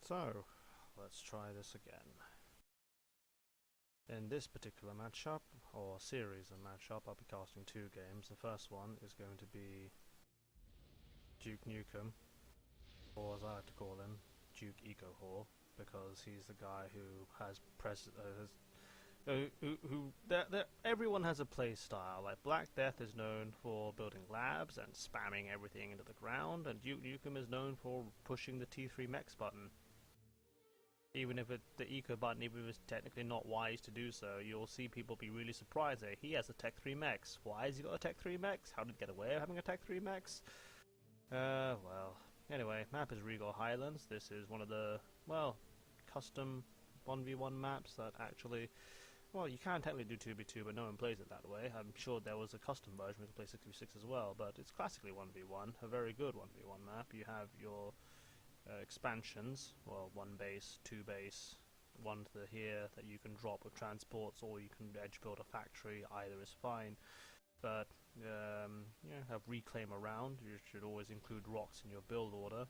So, let's try this again. In this particular matchup, or series of matchup, I'll be casting two games. The first one is going to be DukeNukem, or as I like to call him, Duke Eco-Whore, because he's the guy who has everyone has a play style. Like Blackdeath is known for building labs and spamming everything into the ground, and DukeNukem is known for pushing the T3 Mex button. Even if the eco button, even if it's technically not wise to do so, you'll see people be really surprised that he has a Tech 3 Mex. Why has he got a Tech 3 Mex? How did he get away with having a Tech 3 Mex? Well. Anyway, map is Regor Highlands. This is one of the, well, custom 1v1 maps that actually, well, you can technically do 2v2, but no one plays it that way. I'm sure there was a custom version we could play 6v6 as well, but it's classically 1v1, a very good 1v1 map. You have your expansions, well, one base, two base, one to here that you can drop with transports, or you can edge build a factory. Either is fine, but have reclaim around. You should always include rocks in your build order.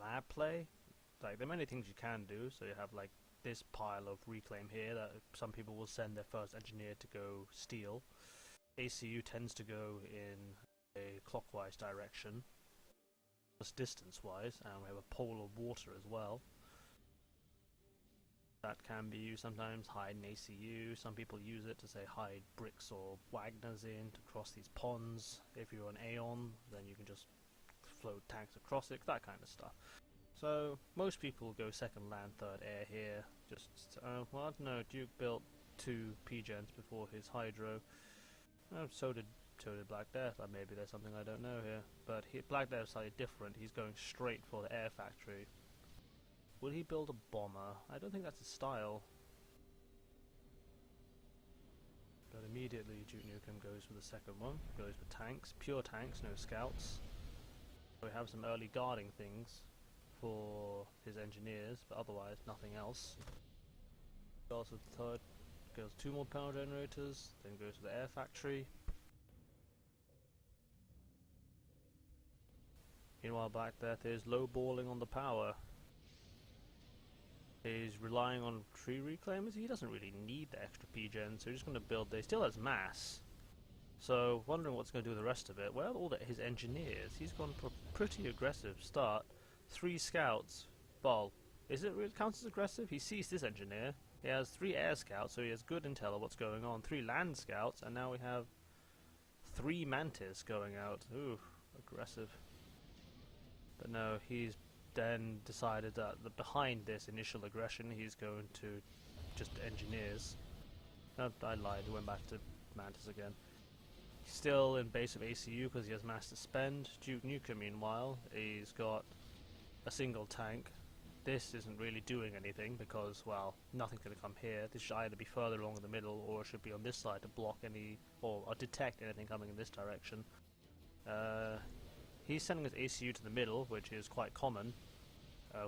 Lab play, like there are many things you can do. So you have like this pile of reclaim here that some people will send their first engineer to go steal. ACU tends to go in a clockwise direction, distance-wise, and we have a pole of water as well. That can be used sometimes, hide an ACU. Some people use it to say hide bricks or Wagners in to cross these ponds. If you're an Aeon, then you can just float tanks across it, that kind of stuff. So most people go second land, third air here. Just well, I don't know. Duke built 2 P-gens before his Hydro. So did Blackdeath. Maybe there's something I don't know here, but Blackdeath is slightly different. He's going straight for the air factory. Will he build a bomber? I don't think that's his style. But immediately DukeNukem goes for the second one. Goes for tanks, pure tanks, no scouts. We have some early guarding things for his engineers, but otherwise nothing else. Goes to the third. Goes 2 more power generators, then goes to the air factory. Meanwhile, Blackdeath is lowballing on the power. He's relying on tree reclaimers. He doesn't really need the extra P-gen, so he's just going to build. He still has mass. So, wondering what's going to do with the rest of it. Well, all his engineers. He's gone for a pretty aggressive start. 3 scouts. Well, is it really counts as aggressive? He sees this engineer. He has 3 air scouts, so he has good intel of what's going on. 3 land scouts, and now we have 3 mantis going out. Ooh, aggressive. But no, he's then decided that behind this initial aggression, he's going to just engineers. No, I lied, he went back to mantis again. He's still in base of ACU because he has mass to spend. DukeNukem, meanwhile, he's got a single tank. This isn't really doing anything because, well, nothing's going to come here. This should either be further along in the middle or it should be on this side to block any or detect anything coming in this direction. He's sending his ACU to the middle, which is quite common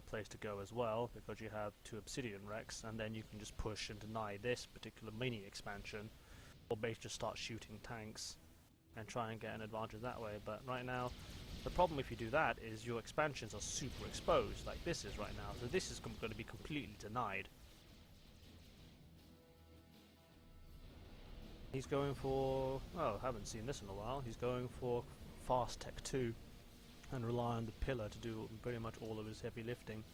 place to go as well, because you have 2 obsidian wrecks, and then you can just push and deny this particular mini expansion, or basically just start shooting tanks and try and get an advantage that way. But right now, the problem if you do that is your expansions are super exposed, like this is right now, so this is going to be completely denied. He's going for, well, I haven't seen this in a while, he's going for Fast Tech 2 and rely on the pillar to do pretty much all of his heavy lifting.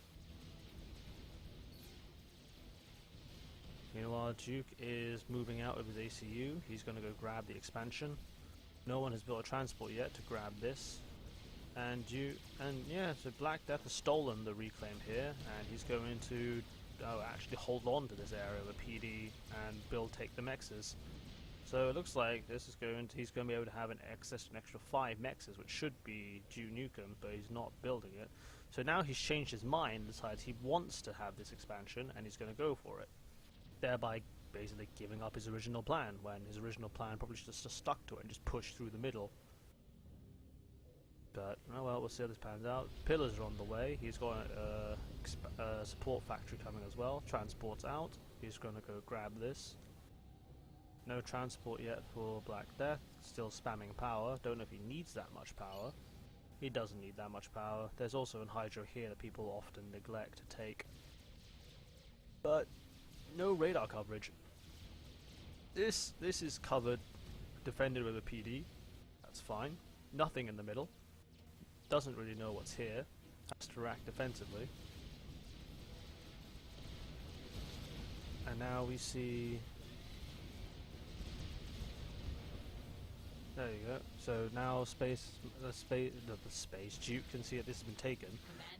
Meanwhile, Duke is moving out with his ACU. He's going to go grab the expansion. No one has built a transport yet to grab this. And so Blackdeath has stolen the reclaim here, and he's going to actually hold on to this area with PD and take the mexes. So it looks like this is he's going to be able to have an extra 5 mexes, which should be DukeNukem, but he's not building it. So now he's changed his mind, decides he wants to have this expansion, and he's going to go for it. Thereby basically giving up his original plan, when his original plan probably should have just stuck to it and just pushed through the middle. But, oh well, we'll see how this pans out. Pillars are on the way. He's got a support factory coming as well. Transport's out. He's going to go grab this. No transport yet for Blackdeath, still spamming power. Don't know if he needs that much power. He doesn't need that much power. There's also an hydro here that people often neglect to take. But no radar coverage. This is covered, defended with a PD. That's fine. Nothing in the middle. Doesn't really know what's here. Has to react defensively. And now we see... There you go. So now the space Duke can see that this has been taken,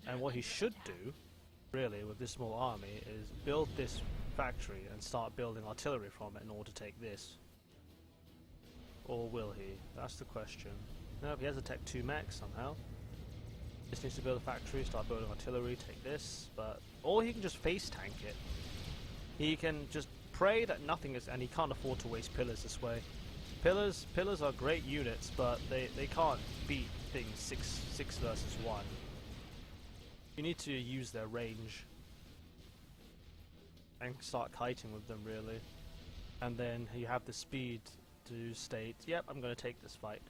and what he should do, really, with this small army, is build this factory and start building artillery from it in order to take this. Or will he? That's the question. No, he has a Tech 2 mech somehow. Just needs to build a factory, start building artillery, take this, or he can just face tank it. He can just pray that nothing is, and he can't afford to waste pillars this way. Pillars are great units, but they can't beat things 6 versus 1. You need to use their range and start kiting with them, really. And then you have the speed to state, yep, I'm going to take this fight.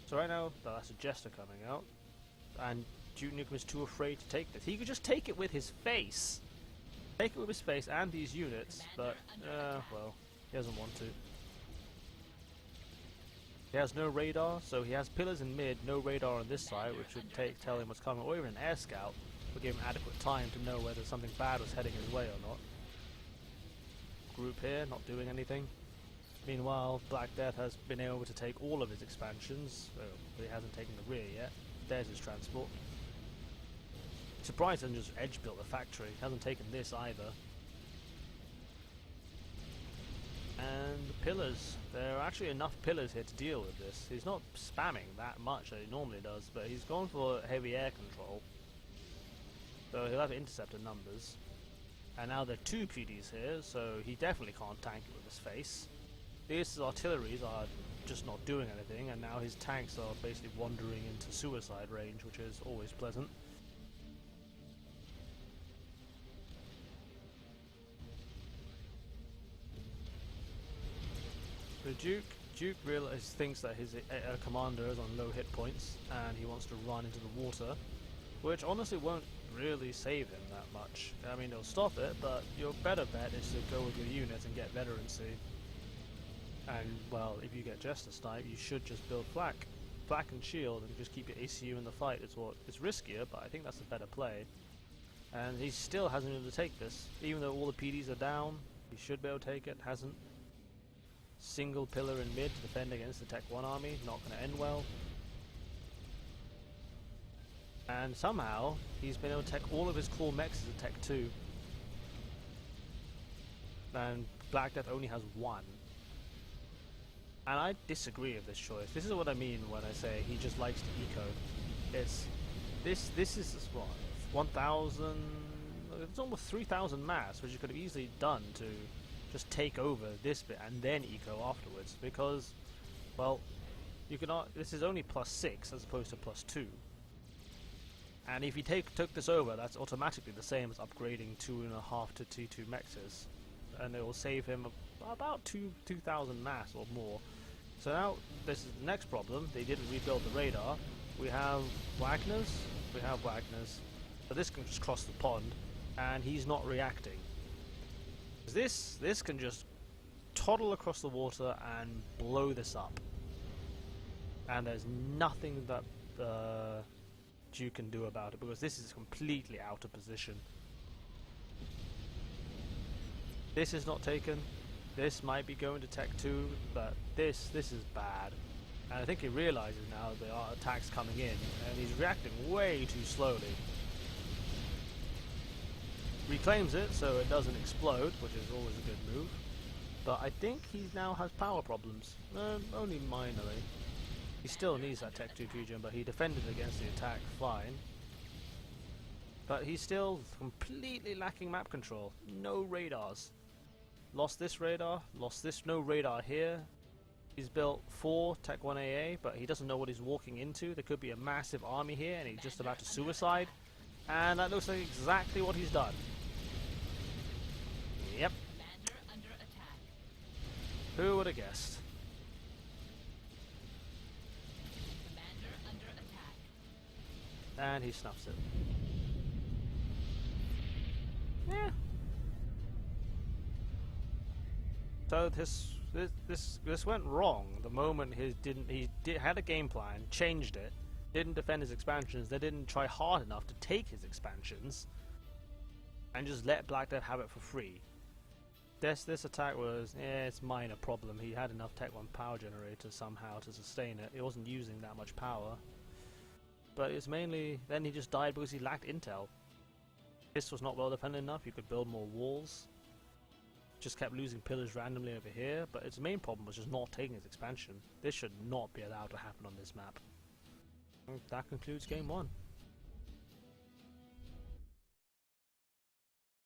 So right now, that's a Jester coming out, and DukeNukem is too afraid to take this. He could just take it with his face. Take it with his face and these units, but, well, he doesn't want to. He has no radar, so he has pillars in mid, no radar on this side, which would tell him what's coming, or even an air scout would give him adequate time to know whether something bad was heading his way or not. Group here, not doing anything. Meanwhile, Blackdeath has been able to take all of his expansions, but he hasn't taken the rear yet. There's his transport. Surprised he hasn't just edge built the factory, he hasn't taken this either. And the pillars, there are actually enough pillars here to deal with this. He's not spamming that much that he normally does, but he's gone for heavy air control. So he'll have interceptor numbers. And now there are 2 PDs here, so he definitely can't tank it with his face. These artilleries are just not doing anything, and now his tanks are basically wandering into suicide range, which is always pleasant. So Duke thinks that his commander is on low hit points, and he wants to run into the water, which honestly won't really save him that much. I mean, it'll stop it, but your better bet is to go with your units and get veterancy. And, well, if you get Jester Snipe, you should just build Flak and Shield, and just keep your ACU in the fight. It's riskier, but I think that's a better play. And he still hasn't been able to take this. Even though all the PDs are down, he should be able to take it, hasn't. Single pillar in mid to defend against the Tech 1 army, not going to end well. And somehow, he's been able to take all of his core mechs as a Tech 2. And Blackdeath only has 1. And I disagree with this choice. This is what I mean when I say he just likes to eco. This is what, 1,000, it's almost 3,000 mass, which you could have easily done to just take over this bit and then eco afterwards, because, well, you cannot. This is only +6 as opposed to +2. And if you took this over, that's automatically the same as upgrading 2.5 to T2 mexes, and it will save him about 2,000 mass or more. So now this is the next problem. They didn't rebuild the radar. We have Wagner's, but this can just cross the pond, and he's not reacting. This can just toddle across the water and blow this up, and there's nothing that Duke can do about it, because this is completely out of position. This is not taken. This might be going to Tech 2, but this is bad. And I think he realizes now there are attacks coming in, and he's reacting way too slowly. Reclaims it so it doesn't explode, which is always a good move. But I think he now has power problems. Only minorly. He still needs that Tech 2 fusion, but he defended against the attack fine. But he's still completely lacking map control. No radars. Lost this radar, no radar here. He's built 4 Tech 1 AA, but he doesn't know what he's walking into. There could be a massive army here, and he's just about to suicide. And that looks like exactly what he's done. Yep. Under attack. Who would have guessed? And he snuffs it. Yeah. So this went wrong the moment he had a game plan, changed it, didn't defend his expansions, they didn't try hard enough to take his expansions, and just let Blackdeath have it for free. This attack was, it's minor problem. He had enough Tech 1 power generators somehow to sustain it. He wasn't using that much power. But it's mainly, then he just died because he lacked intel. This was not well defended enough, you could build more walls. Just kept losing pillars randomly over here, but its main problem was just not taking his expansion. This should not be allowed to happen on this map. And that concludes game 1.